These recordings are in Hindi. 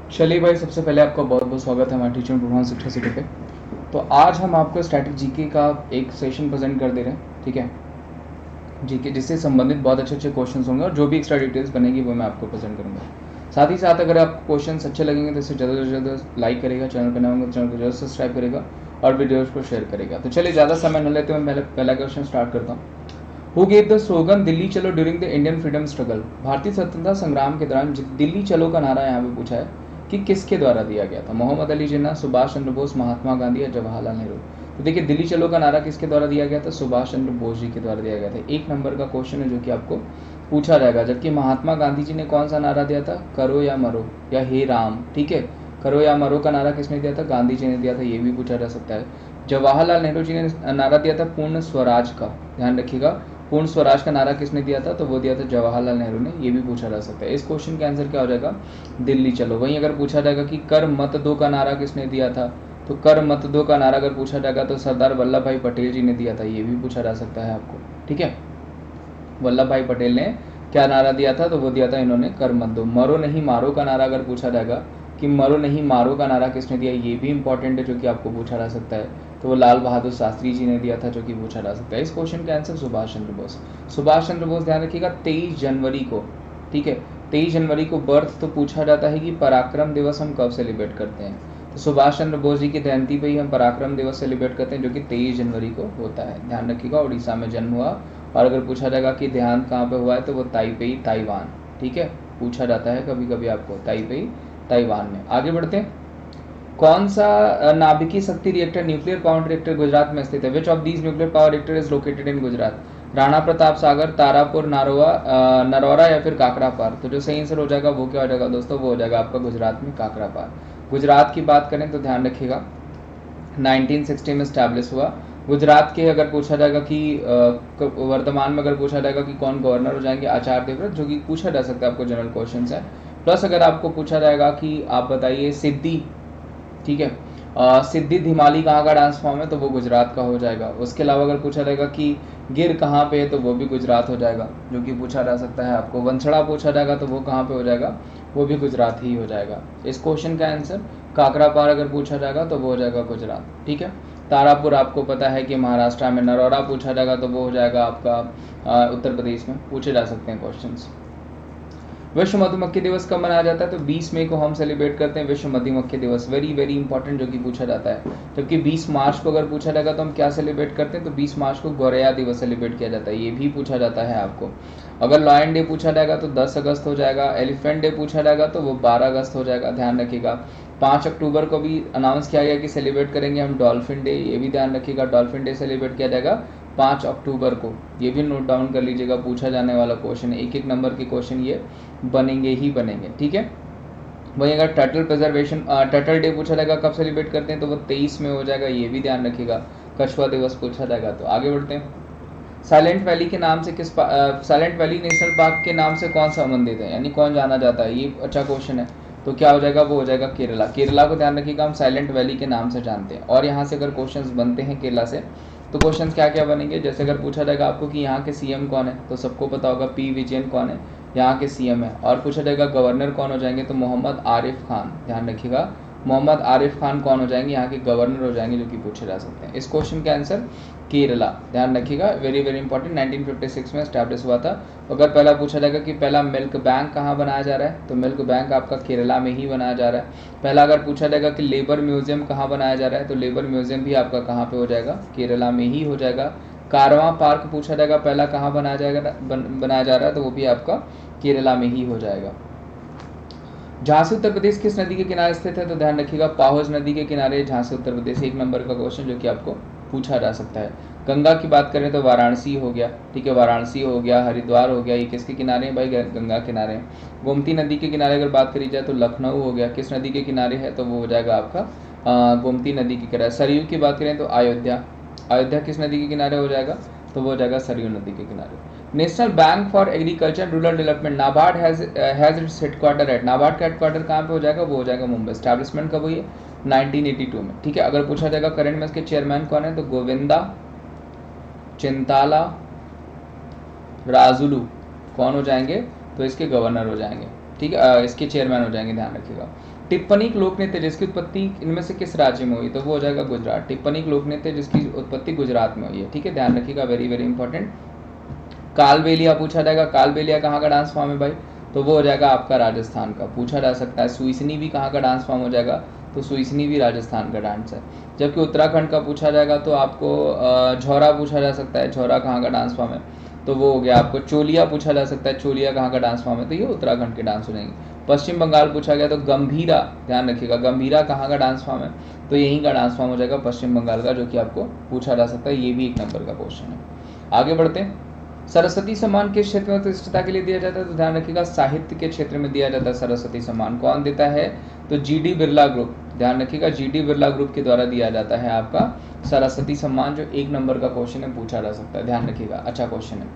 चलिए भाई, सबसे पहले आपका बहुत बहुत स्वागत है हमारे टीचर प्रोग्राम शिक्षा सिटी पे। तो आज हम आपको स्टैटिक जीके का एक सेशन प्रेजेंट कर दे रहे हैं, ठीक है। जीके जिससे संबंधित बहुत अच्छे अच्छे क्वेश्चंस होंगे और जो भी एक्स्ट्रा डिटेल्स बनेगी वो मैं आपको प्रेजेंट करूँगा। साथ ही साथ अगर आपको क्वेश्चंस अच्छे लगेंगे तो इसे ज़्यादा से ज़्यादा लाइक करेगा, चैनल पर नया होंगे तो चैनल को जरूर सब्सक्राइब करेगा और वीडियोज़ को शेयर करेगा। तो चलिए ज़्यादा समय न लेते मैं पहला क्वेश्चन स्टार्ट करता हूँ। Who gave the slogan Delhi Chalo during the Indian freedom struggle? भारतीय स्वतंत्रता संग्राम के दौरान दिल्ली चलो का नारा यहाँ पे पूछा है कि किसके द्वारा दिया गया था? मोहम्मद अली जिन्ना, सुभाष चंद्र बोस, महात्मा गांधी या जवाहरलाल नेहरू? तो देखिए, दिल्ली चलो का नारा किसके द्वारा दिया गया था? सुभाष चंद्र बोस जी के द्वारा दिया गया था। 1 नंबर का क्वेश्चन है जो कि आपको पूछा जाएगा। जबकि महात्मा गांधी जी ने कौन सा नारा दिया था? करो या मरो या हे राम, ठीक है। करो या मरो का नारा किसने दिया था? गांधी जी ने दिया था, ये भी पूछा जा सकता है। जवाहरलाल नेहरू जी ने नारा दिया था पूर्ण स्वराज का, ध्यान रखिएगा। पूर्ण स्वराज का नारा किसने दिया था? तो वो दिया था जवाहरलाल नेहरू ने, ये भी पूछा जा सकता है। इस क्वेश्चन का आंसर क्या हो जाएगा? दिल्ली चलो। वहीं अगर पूछा जाएगा कि कर मत दो का नारा किसने दिया था, तो कर मत दो का नारा अगर पूछा जाएगा तो सरदार वल्लभ भाई पटेल जी ने दिया था, ये भी पूछा जा सकता है आपको, ठीक है। वल्लभ भाई पटेल ने क्या नारा दिया था? तो वो दिया था इन्होंने कर मत दो। मरो नहीं मारो का नारा अगर पूछा जाएगा कि मरो नहीं मारो का नारा किसने दिया, ये भी इंपॉर्टेंट है जो कि आपको पूछा जा सकता है। तो वो लाल बहादुर शास्त्री जी ने दिया था, जो कि पूछा जा सकता है। इस क्वेश्चन का आंसर सुभाष चंद्र बोस। सुभाष चंद्र बोस, ध्यान रखिएगा, 23 जनवरी को, ठीक है, 23 जनवरी को बर्थ। तो पूछा जाता है कि पराक्रम दिवस हम कब सेलिब्रेट करते हैं? तो सुभाष चंद्र बोस जी की जयंती पे ही हम पराक्रम दिवस सेलिब्रेट करते हैं, जो कि 23 जनवरी को होता है। ध्यान रखिएगा, उड़ीसा में जन्म हुआ। और अगर पूछा जाएगा कि देहांत कहाँ पे हुआ है, तो वो ताइपेई, ताइवान, ठीक है, पूछा जाता है कभी कभी आपको, ताइपेई, ताइवान में। आगे बढ़ते हैं। कौन सा नाभिकीय शक्ति reactor, nuclear power reactor Gujarat में स्थित है? Which of these nuclear power reactor is located in Gujarat? Rana Pratap Sagar, Tarapur, Narora या फिर काकरापार? तो जो सही आंसर हो जाएगा वो क्या हो जाएगा दोस्तों? वो हो जाएगा आपका गुजरात में काकरापार। गुजरात की बात करें तो ध्यान रखिएगा 1960 में स्टैब्लिश हुआ। गुजरात के अगर पूछा जाएगा कि वर्तमान में अगर पूछा जाएगा कि कौन गवर्नर हो जाएंगे, आचार्य देवव्रत, जो कि पूछा जा सकता है, आपको जनरल क्वेश्चन है। प्लस अगर आपको पूछा जाएगा कि आप बताइए सिद्धि, ठीक है, सिद्धि धिमाली कहाँ का डांस फॉर्म है, तो वो गुजरात का हो जाएगा। उसके अलावा अगर पूछा जाएगा कि गिर कहाँ पे है, तो वो भी गुजरात हो जाएगा, जो कि पूछा जा सकता है आपको। वंसड़ा पूछा जाएगा तो वो कहाँ पे हो जाएगा? वो भी गुजरात ही हो जाएगा। इस क्वेश्चन का आंसर काकरापार अगर पूछा जाएगा तो वो हो जाएगा गुजरात, ठीक है। तारापुर आपको पता है कि महाराष्ट्र में। नरौरा पूछा जाएगा तो वो हो जाएगा आपका उत्तर प्रदेश में। पूछे जा सकते हैं क्वेश्चंस। विश्व मधुमक्खी दिवस कब मनाया जाता है? तो 20 मई को हम सेलिब्रेट करते हैं विश्व मधुमक्खी दिवस। वेरी वेरी इंपॉर्टेंट, जो कि पूछा जाता है। जबकि 20 मार्च को अगर पूछा जाएगा तो हम क्या सेलिब्रेट करते हैं? तो 20 मार्च को गौरैया दिवस सेलिब्रेट किया जाता है, ये भी पूछा जाता है आपको। अगर लॉयन डे पूछा जाएगा तो 10 अगस्त हो जाएगा। एलिफेंट डे पूछा जाएगा तो वो 12 अगस्त हो जाएगा, ध्यान रखिएगा। 5 अक्टूबर को भी अनाउंस किया गया कि सेलिब्रेट करेंगे हम डॉल्फिन डे, ये भी ध्यान रखिएगा। डॉल्फिन डे सेलिब्रेट किया जाएगा 5 अक्टूबर को, ये भी नोट डाउन कर लीजिएगा, पूछा जाने वाला क्वेश्चन है। 1-1 नंबर के क्वेश्चन ये बनेंगे ही बनेंगे, ठीक है। वहीं अगर टर्टल प्रिजर्वेशन, टर्टल डे पूछा जाएगा कब सेलिब्रेट करते हैं, तो वो 23 में हो जाएगा, ये भी ध्यान रखिएगा। कछुआ दिवस पूछा जाएगा। तो आगे बढ़ते हैं। साइलेंट वैली के नाम से साइलेंट वैली नेशनल पार्क के नाम से कौन सा संबंधित है, यानी कौन जाना जाता है? ये अच्छा क्वेश्चन है। तो क्या हो जाएगा? वो हो जाएगा केरला। केरला को ध्यान रखिएगा, हम साइलेंट वैली के नाम से जानते हैं। और यहाँ से अगर क्वेश्चंस बनते हैं केरला से, तो क्वेश्चंस क्या क्या बनेंगे? जैसे अगर पूछा जाएगा आपको कि यहाँ के सीएम कौन है, तो सबको पता होगा पी विजयन कौन है, यहाँ के सीएम है। और पूछा जाएगा गवर्नर कौन हो जाएंगे, तो मोहम्मद आरिफ खान, ध्यान रखिएगा, मोहम्मद आरिफ खान कौन हो जाएंगे? यहाँ के गवर्नर हो जाएंगे, जो कि पूछे जा सकते हैं। इस क्वेश्चन का आंसर केरला, ध्यान रखिएगा, वेरी वेरी इंपॉर्टेंट। 1956 में स्टैब्लिश हुआ था। अगर पहला पूछा जाएगा कि पहला मिल्क बैंक कहाँ बनाया जा रहा है, तो मिल्क बैंक आपका केरला में ही बनाया जा रहा है। पहला अगर पूछा जाएगा कि लेबर म्यूजियम कहाँ बनाया जा रहा है, तो लेबर म्यूजियम भी आपका कहाँ पे हो जाएगा? केरला में ही हो जाएगा। कारवां पार्क पूछा जाएगा पहला कहाँ बनाया जा रहा है, तो वो भी आपका केरला में ही हो जाएगा। झांसी उत्तर प्रदेश किस नदी के किनारे स्थित है? तो ध्यान रखिएगा, पाहोज नदी के किनारे झांसी उत्तर प्रदेश। 1 नंबर का क्वेश्चन जो कि आपको पूछा जा सकता है। गंगा की बात करें तो वाराणसी हो गया, ठीक है, वाराणसी हो गया, हरिद्वार हो गया, ये किसके किनारे हैं भाई? गंगा किनारे हैं। गोमती नदी के किनारे अगर बात करी जाए तो लखनऊ हो गया, किस नदी के किनारे है? तो वो हो जाएगा आपका गोमती नदी के किनारे। सरयू की बात करें तो अयोध्या, अयोध्या किस नदी के किनारे हो जाएगा? तो वो हो जाएगा सरयू नदी के किनारे। National Bank for Agriculture and Rural Development, NABARD has its headquarter at, NABARD का हेडक्वार्टर कहाँ पे हो जाएगा? वो हो जाएगा मुंबई। एस्टैब्लिशमेंट कब हुई है? 1982 में, ठीक है। अगर पूछा जाएगा करंट में इसके चेयरमैन कौन है, तो गोविंदा चिंताला राजुलू कौन हो जाएंगे? तो इसके गवर्नर हो जाएंगे, ठीक है, इसके चेयरमैन हो जाएंगे, ध्यान रखिएगा। टिप्पणिक लोक नृत्य जिसकी उत्पत्ति इनमें से किस राज्य में हुई, तो वो हो जाएगा गुजरात। टिप्पणिक लोक नृत्य जिसकी उत्पत्ति गुजरात में हुई है, ठीक है, ध्यान रखिएगा, वेरी वेरी इंपॉर्टेंट। कालबेलिया पूछा जाएगा, कालबेलिया कहाँ का डांस फॉर्म है भाई, तो वो हो जाएगा आपका राजस्थान का, पूछा जा सकता है। सुइसनी भी कहाँ का डांस फॉर्म हो जाएगा, तो सुइसनी भी राजस्थान का डांस है। जबकि उत्तराखंड का पूछा जाएगा तो आपको झौरा पूछा जा सकता है, झौरा कहाँ का डांस फॉर्म है, तो वो हो गया आपको। चोलिया पूछा जा सकता है, चोलिया कहाँ का डांस फॉर्म है, तो ये उत्तराखंड के डांस हो जाएंगे। पश्चिम बंगाल पूछा गया तो गंभीरा, ध्यान रखिएगा, गंभीरा कहाँ का डांस फॉर्म है, तो यहीं का डांस फॉर्म हो जाएगा पश्चिम बंगाल का, जो कि आपको पूछा जा सकता है। ये भी एक नंबर का क्वेश्चन है। आगे बढ़ते हैं। सरस्वती सम्मान किस क्षेत्र में उत्कृष्टता के लिए दिया जाता है, तो ध्यान रखिएगा साहित्य के क्षेत्र में दिया जाता है सरस्वती सम्मान। कौन देता है, तो जीडी बिरला ग्रुप, ध्यान रखिएगा, जीडी बिरला ग्रुप के द्वारा दिया जाता है आपका सरस्वती सम्मान, जो एक नंबर का क्वेश्चन है, पूछा जा सकता है, ध्यान रखिएगा, अच्छा क्वेश्चन है।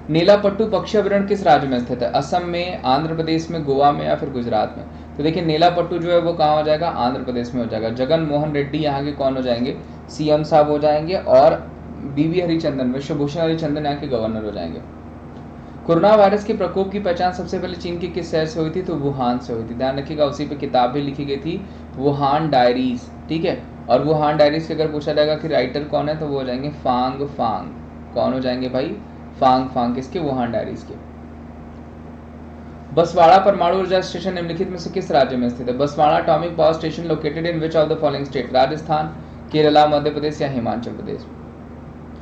नेलापट्टू पक्षी अभयारण्य किस राज्य में स्थित है, असम में, आंध्र प्रदेश में, गोवा में या फिर गुजरात में, तो देखिए नेलापट्टू जो है वो कहाँ हो जाएगा, आंध्र प्रदेश में हो जाएगा। जगन मोहन रेड्डी यहाँ के कौन हो जाएंगे, सीएम साहब हो जाएंगे, और बीवी हरिचंदन, विश्वभूषण हरिचंदन यहाँ के गवर्नर हो जाएंगे। कोरोना वायरस के प्रकोप की पहचान सबसे पहले चीन के किस शहर से हुई थी, तो वुहान से हुई थी, ध्यान रखिएगा। उसी पे किताब भी लिखी गई थी, वुहान डायरीज, ठीक है। और वुहान डायरीज से अगर पूछा जाएगा कि राइटर कौन है, तो वो हो जाएंगे फांग फांग, कौन हो जाएंगे भाई, फांग फांग, किसके, वुहान डायरीज के। बसवाड़ा परमाणु ऊर्जा स्टेशन निम्नलिखित में से किस राज्य में स्थित है, Banswara atomic power station located in which of the following state, Rajasthan, Kerala, Madhya Pradesh या हिमाचल प्रदेश।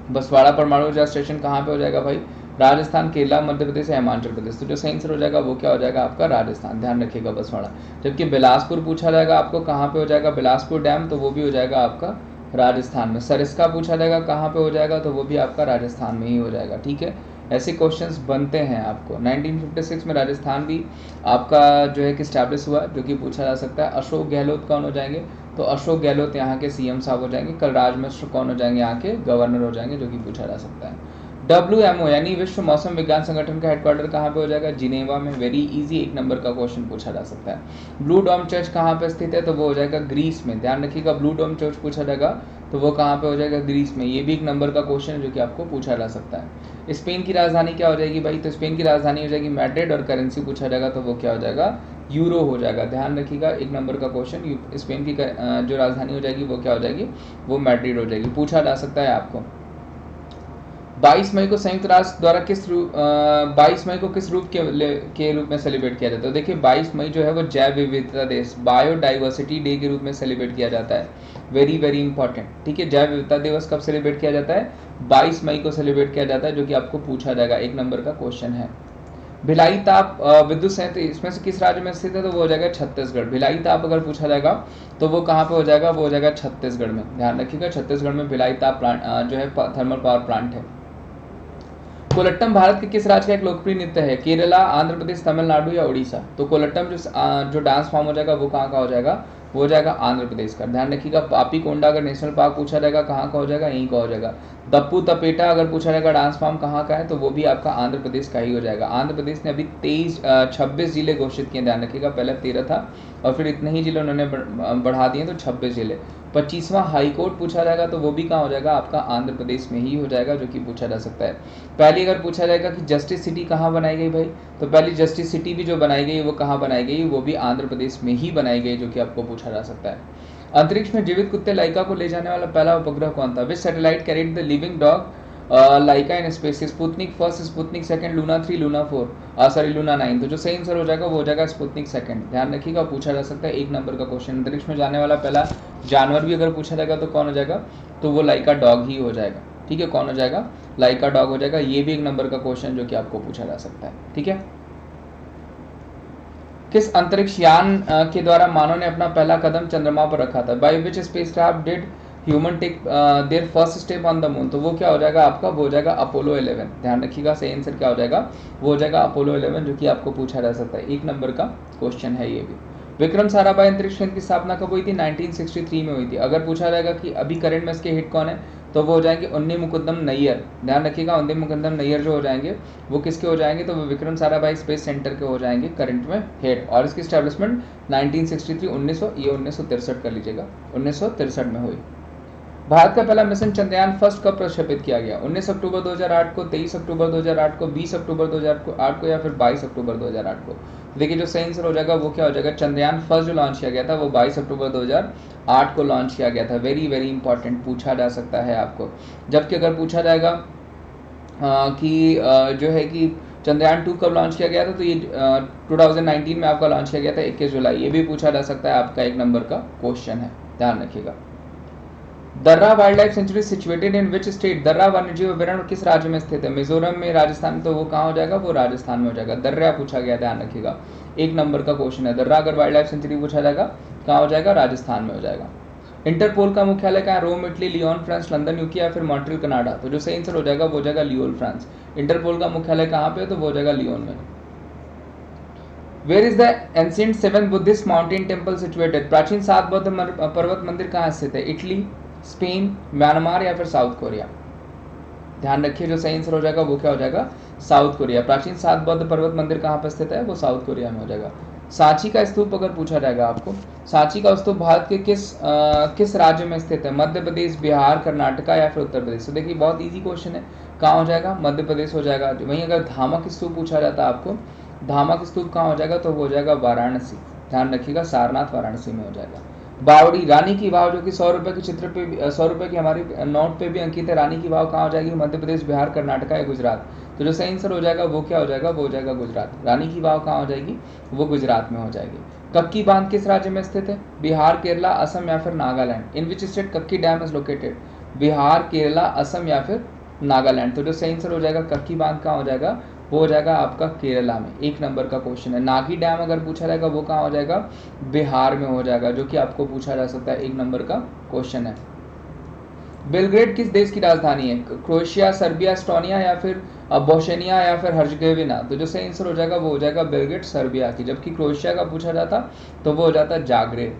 बसवाड़ा परमाणु ऊर्जा स्टेशन कहाँ पे हो जाएगा भाई, राजस्थान, केरला, मध्य प्रदेश या हिमाचल प्रदेश, तो जो सही आंसर हो जाएगा वो क्या हो जाएगा आपका, राजस्थान, ध्यान रखिएगा, बसवाड़ा। जबकि बिलासपुर पूछा जाएगा आपको कहाँ पे हो जाएगा, बिलासपुर डैम, तो वो भी हो जाएगा आपका राजस्थान में। सरिस्का पूछा जाएगा कहाँ पे हो जाएगा, तो वो भी आपका राजस्थान में ही हो जाएगा, ठीक है। ऐसे क्वेश्चंस बनते हैं आपको। 1956 में राजस्थान भी आपका जो है कि स्टैब्लिश हुआ, जो कि पूछा जा सकता है। अशोक गहलोत कौन हो जाएंगे, तो अशोक गहलोत यहाँ के सीएम साहब हो जाएंगे। कलराज मिश्र कौन हो जाएंगे, यहाँ के गवर्नर हो जाएंगे, जो कि पूछा जा सकता है। WMO यानी विश्व मौसम विज्ञान संगठन का हेडक्वार्टर कहाँ पे हो जाएगा, जिनेवा में, वेरी इजी, एक नंबर का क्वेश्चन पूछा जा सकता है। ब्लू डोम चर्च कहाँ पे स्थित है, तो वो हो जाएगा ग्रीस में, ध्यान रखिएगा, ब्लू डोम चर्च पूछा जाएगा तो वो कहाँ पे हो जाएगा, ग्रीस में, ये भी एक नंबर का क्वेश्चन है जो कि आपको पूछा जा सकता है। स्पेन की राजधानी क्या हो जाएगी भाई, तो स्पेन की राजधानी हो जाएगी मैड्रिड, और करेंसी पूछा जाएगा तो वो क्या हो जाएगा, यूरो हो जाएगा, ध्यान रखिएगा, एक नंबर का क्वेश्चन। स्पेन की जो राजधानी हो जाएगी वो क्या हो जाएगी, वो मैड्रिड हो जाएगी, पूछा जा सकता है आपको। 22 मई को संयुक्त राष्ट्र द्वारा 22 मई को किस रूप के रूप में सेलिब्रेट किया जाता है, देखिए 22 मई जो है वो जैव विविधता दिवस, बायोडाइवर्सिटी डे के रूप में सेलिब्रेट किया जाता है, वेरी वेरी इंपॉर्टेंट, ठीक है। जैव विविधता दिवस कब सेलिब्रेट किया जाता है, 22 मई को सेलिब्रेट किया जाता है, जो कि आपको पूछा जाएगा, एक नंबर का क्वेश्चन है। भिलाई ताप विद्युत संयंत्र इसमें से किस राज्य में स्थित है, तो वो हो जाएगा छत्तीसगढ़। भिलाई ताप अगर पूछा जाएगा तो वो कहाँ पे हो जाएगा, वो हो जाएगा छत्तीसगढ़ में, ध्यान रखिएगा, छत्तीसगढ़ में भिलाई ताप प्लांट जो है थर्मल पावर प्लांट है। कोलट्टम भारत के किस राज्य का एक लोकप्रिय नृत्य है, केरला, आंध्र प्रदेश, तमिलनाडु या उड़ीसा, तो कोलट्टम जो डांस फॉर्म हो जाएगा वो कहाँ का हो जाएगा, वो हो जाएगा आंध्र प्रदेश का, ध्यान रखिएगा। पापी कोंडा अगर नेशनल पार्क पूछा जाएगा कहाँ का हो जाएगा, यहीं का हो जाएगा। दप्पू तपेटा अगर पूछा जाएगा डांस फॉर्म कहाँ का है, तो वो भी आपका आंध्र प्रदेश का ही हो जाएगा। आंध्र प्रदेश ने अभी 26 जिले घोषित किए, ध्यान रखिएगा, पहले 13 था और फिर इतने ही जिले उन्होंने बढ़ा दिए तो 26 जिले। 25वां हाईकोर्ट पूछा जाएगा तो वो भी कहाँ हो जाएगा, आपका आंध्र प्रदेश में ही हो जाएगा, जो कि पूछा जा सकता है। पहले अगर पूछा जाएगा कि जस्टिस सिटी कहाँ बनाई गई भाई, तो पहली जस्टिस सिटी भी जो बनाई गई वो कहाँ बनाई गई, वो भी आंध्र प्रदेश में ही बनाई गई, जो कि आपको पूछा जा सकता है। अंतरिक्ष में जीवित कुत्ते लाइका को ले जाने वाला पहला उपग्रह कौन था, which satellite carried the living dog Laika in space, Sputnik first, Sputnik second, Luna 3, Luna 4, sorry Luna 9, तो जो सही आंसर हो जाएगा वो हो जाएगा स्पुतनिक सेकंड, ध्यान रखिएगा, पूछा जा सकता है, एक नंबर का क्वेश्चन। अंतरिक्ष में जाने वाला पहला जानवर भी अगर पूछा जाएगा तो कौन हो जाएगा, तो वो लाइका डॉग ही हो जाएगा, ठीक है, कौन हो जाएगा, लाइका डॉग हो जाएगा, ये भी एक नंबर का क्वेश्चन जो कि आपको पूछा जा सकता है, ठीक है। किस अंतरिक्ष यान के द्वारा मानव ने अपना पहला कदम चंद्रमा पर रखा था, by which spacecraft did human take their first step on the moon, तो वो क्या हो जाएगा आपका, वो हो जाएगा अपोलो 11, ध्यान रखिएगा, सही आंसर क्या हो जाएगा, वो हो जाएगा अपोलो 11, जो कि आपको पूछा जा सकता है, एक नंबर का क्वेश्चन है ये भी। विक्रम साराभाई अंतरिक्ष केंद्र की स्थापना कब हुई थी, 1963 में हुई थी। अगर पूछा जाएगा कि अभी करंट में इसके हिट कौन है, तो वो हो जाएंगे उन्नी मुकुंदम नैयर, ध्यान रखिएगा, उन्नी मुकुंदम नैयर जो हो जाएंगे वो किसके हो जाएंगे, तो वो विक्रम साराभाई स्पेस सेंटर के हो जाएंगे करंट में हेड, और इसकी स्टैब्लिशमेंट 1963 1900 ये 1963 कर लीजिएगा, 1963 में हुई। भारत का पहला मिशन चंद्रयान फर्स्ट कब प्रक्षेपित किया गया? 19 अक्टूबर 2008 को, 23 अक्टूबर 2008 को, 20 अक्टूबर 2008 को या फिर 22 अक्टूबर 2008 को? देखिए जो सही आंसर हो जाएगा वो क्या हो जाएगा, चंद्रयान फर्स्ट जो लॉन्च किया गया था वो 22 अक्टूबर 2008 को लॉन्च किया गया था। वेरी वेरी इंपॉर्टेंट, पूछा जा सकता है आपको। जबकि अगर पूछा जाएगा कि जो है कि चंद्रयान 2 कब लॉन्च किया गया था, तो ये 2019 में आपका लॉन्च किया गया था 21 जुलाई। ये भी पूछा जा सकता है, आपका 1 नंबर का क्वेश्चन है, ध्यान रखिएगा। दर्रा wild life sanctuary situated in which state? दर्रा वन्यजीव अभयारण्य किस राज्य में स्थित है? मिजोरम में, राजस्थान में, तो वो कहाँ हो जाएगा, वो राजस्थान में हो जाएगा। दर्रा पूछा गया, ध्यान रखिएगा, 1 नंबर का क्वेश्चन है। दर्रा अगर वाइल्ड लाइफ सेंचुरी पूछा जाएगा कहाँ हो जाएगा, राजस्थान में हो जाएगा। इंटरपोल का मुख्यालय कहाँ है? Rome Italy, Lyon France, London UK या फिर मॉन्ट्रियल कनाडा? तो जो सही आंसर हो जाएगा वो हो जाएगा लियोन फ्रांस। इंटरपोल का मुख्यालय कहाँ पे है, तो वो हो जाएगा लियोन में। Where is the ancient 7 Buddhist mountain temple situated? प्राचीन 7 बौद्ध पर्वत मंदिर कहाँ स्थित है? इटली, स्पेन, म्यांमार या फिर साउथ कोरिया? ध्यान रखिए जो सही आंसर हो जाएगा वो क्या हो जाएगा, साउथ कोरिया। प्राचीन 7 बौद्ध पर्वत मंदिर कहाँ पर स्थित है, वो साउथ कोरिया में हो जाएगा। सांची का स्तूप अगर पूछा जाएगा आपको, सांची का स्तूप भारत के किस राज्य में स्थित है? मध्य प्रदेश, बिहार, कर्नाटका या फिर उत्तर प्रदेश? तो देखिए बहुत इजी क्वेश्चन है, कहाँ हो जाएगा, मध्य प्रदेश हो जाएगा। वहीं अगर धामक स्तूप पूछा जाता है आपको, धामक स्तूप कहाँ हो जाएगा, तो वो हो जाएगा वाराणसी। ध्यान रखिएगा, सारनाथ वाराणसी में हो जाएगा। बावड़ी, रानी की वाव जो कि 100 रुपए के चित्र पे, 100 रुपए की हमारी नोट पे भी अंकित है, रानी की वाव कहाँ हो जाएगी, मध्य प्रदेश, बिहार, कर्नाटका या गुजरात? तो जो सही आंसर हो जाएगा वो क्या हो जाएगा, वो हो जाएगा गुजरात। रानी की वाव कहाँ हो जाएगी, वो गुजरात में हो जाएगी। कक्की बांध किस राज्य में स्थित है? बिहार, केरला, असम या फिर Nagaland? In which state Kakki dam is located? Bihar, Kerala, Assam या फिर नागालैंड? तो जो सही आंसर हो जाएगा कक्की बांध कहाँ हो जाएगा, वो हो जाएगा आपका केरला में। 1 नंबर का क्वेश्चन है। नागी डैम अगर पूछा जाएगा वो कहाँ हो जाएगा, बिहार में हो जाएगा, जो कि आपको पूछा जा सकता है, 1 नंबर का क्वेश्चन है। बेलग्रेड किस देश की राजधानी है? क्रोएशिया, सर्बिया, एस्टोनिया या फिर बोस्निया या फिर हर्जेगोविना? तो जो सही आंसर हो जाएगा वो हो जाएगा बेलग्रेड, सर्बिया की। जबकि क्रोएशिया का पूछा जाता तो वो हो जाता जाग्रेब।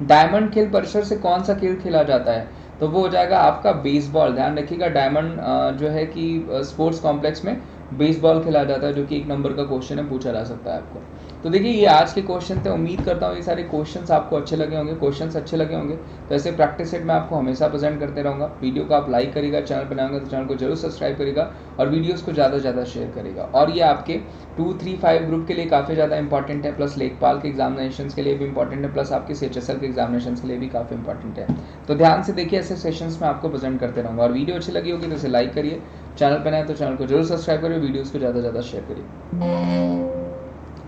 डायमंड खेल परिसर से कौन सा खेल खेला जाता है? तो वो हो जाएगा आपका बेसबॉल। ध्यान रखिएगा, डायमंड जो है कि स्पोर्ट्स कॉम्प्लेक्स में बेसबॉल खेला जाता है, जो कि 1 नंबर का क्वेश्चन है, पूछा जा सकता है आपको। तो देखिए ये आज के क्वेश्चन थे। उम्मीद करता हूँ ये सारे क्वेश्चंस आपको अच्छे लगे होंगे। क्वेश्चंस अच्छे लगे होंगे तो ऐसे प्रैक्टिस सेट मैं आपको हमेशा प्रेजेंट करते रहूँगा। वीडियो को आप लाइक करिएगा, चैनल पर नए होंगे तो चैनल को जरूर सब्सक्राइब करिएगा और वीडियोस को ज़्यादा से ज़्यादा शेयर करिएगा। और ये आपके 2, 3, 5 ग्रुप के लिए काफ़ी ज़्यादा इंपॉर्टेंट है, प्लस लेखपाल के एग्जामिनेशन के लिए भी इंपॉर्टेंट है, प्लस आपके CHSL के एग्जामिनेशन के लिए भी काफ़ी इंपॉर्टेंट है। तो ध्यान से देखिए, ऐसे सेशंस में आपको प्रेजेंट करते रहूँगा। और वीडियो अच्छी लगी होगी तो इसे लाइक करिए, चैनल पर नए तो चैनल को जरूर सब्सक्राइब करिए, वीडियोज़ को ज़्यादा से ज़्यादा शेयर करिए।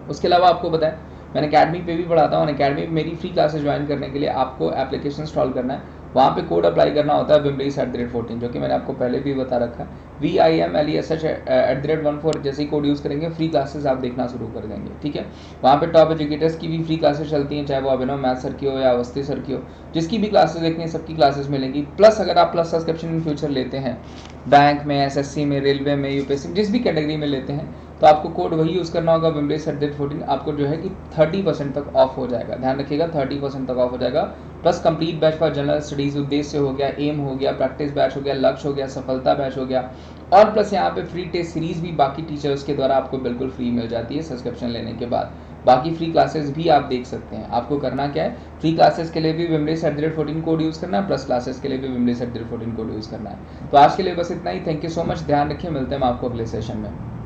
उसके अलावा आपको बताएं मैंने अकेडमी पे भी पढ़ाता हूँ। अकेडमी में मेरी फ्री क्लासेस ज्वाइन करने के लिए आपको एप्लीकेशन इंस्टॉल करना है, वहाँ पे कोड अप्लाई करना होता है wimlesh@14, जो कि मैंने आपको पहले भी बता रखा है। VIMLESH@14 जैसे ही कोड यूज़ करेंगे फ्री क्लासेस आप देखना शुरू कर देंगे, ठीक है। वहाँ पे टॉप एजुकेटर्स की भी फ्री क्लासेस चलती हैं, चाहे वो अभिनव मैथ सर की हो या अवस्थी सर की हो, जिसकी भी क्लासेस देखनी है सबकी क्लासेस मिलेंगी। प्लस अगर आप प्लस सब्सक्रिप्शन इन फ्यूचर लेते हैं, बैंक में, SSC में, रेलवे में, UPSC जिस भी कैटेगरी में लेते हैं, तो आपको कोड वही यूज़ करना होगा wimlesh@14। आपको जो है कि 30% तक ऑफ हो जाएगा। ध्यान रखिएगा 30% तक ऑफ हो जाएगा। Plus complete batch for general studies, उद्देश्य हो गया, एम हो गया, प्रैक्टिस बैच हो गया, लक्ष्य हो गया, सफलता बैच हो गया। और प्लस यहाँ पे फ्री टेस्ट सीरीज भी बाकी टीचर्स के द्वारा आपको बिल्कुल फ्री मिल जाती है सब्सक्रिप्शन लेने के बाद। बाकी फ्री क्लासेस भी आप देख सकते हैं। आपको करना क्या है, फ्री क्लासेस के लिए भी wimlesh@14 कोड यूज़ करना है, प्लस क्लासेस के लिए भी wimlesh@14 कोड यूज़ करना है। तो आज के लिए बस इतना ही। थैंक यू सो मच, ध्यान रखिए, मिलते हैं हम आपको अगले सेशन में।